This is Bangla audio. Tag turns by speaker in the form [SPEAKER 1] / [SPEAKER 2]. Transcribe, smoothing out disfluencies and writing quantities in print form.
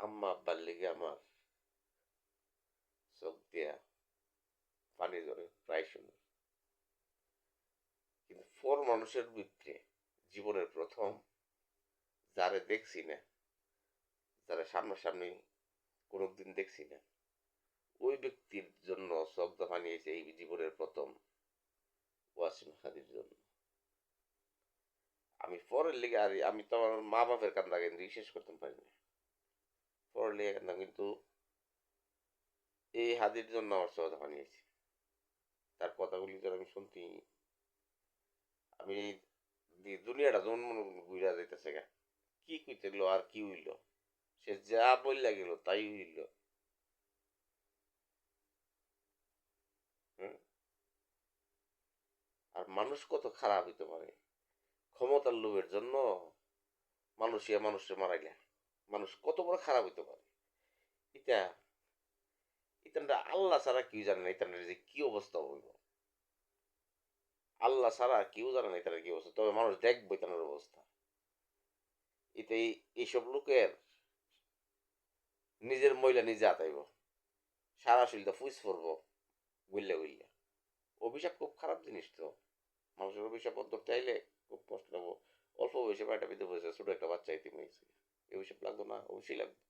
[SPEAKER 1] আম্মা আব্বার লেগে আমার চোখ দিয়া পানি ধরে প্রায় সময়। কিন্তু পর মানুষের ভিতরে জীবনের প্রথম যারে দেখছি না, যারা সামনাসামনি কোনোদিন দেখছি না, ওই ব্যক্তির জন্য চোখ পানি এসে এই জীবনের প্রথম ওয়াসিম হাদির জন্য। আমি পরের লেগে আর আমি তো আমার মা বাপের কান্দা কিন্তু শেষ করতে পারি না, পরের লেগে কান্দা কিন্তু এই হাদির জন্য আমার চোখ পানি এসে। তার কথাগুলি যখন আমি শুনতি, আমি দুনিয়াটা যেমন মনে ঘুরা যাইতেছে গা, কি কইতেছিল আর কি হইল, সে যা বললা গেল তাই হইল। হুম? আর মানুষ কত খারাপ হইতে পারে, ক্ষমতার লোভের জন্য মানুষকে মারাইলে মানুষ কত বড় খারাপ হইতে পারে। এটা ইতানটা আল্লাহ ছাড়া কেউ জানে না, ইতানের যে কি অবস্থা হইব আল্লাহ ছাড়া কেউ জানে না ইতানের কি অবস্থা। তবে মানুষ দেখবো ইতানের অবস্থা। এতে এইসব লোকের নিজের মহিলা নিজে আতাইব, সারা শরীরটা ফুস পড়বো গুল্লে গুল্লে। অভিশাপ খুব খারাপ জিনিস তো, মানুষের অভিশাপ ধরতে আইলে খুব কষ্ট লাগবো। অল্প বয়সে বাড়িটা পেতে বসে ছোট একটা বাচ্চা ইতিম হয়েছে, এই অভিশাপ লাগতো না? অবশ্যই লাগবে।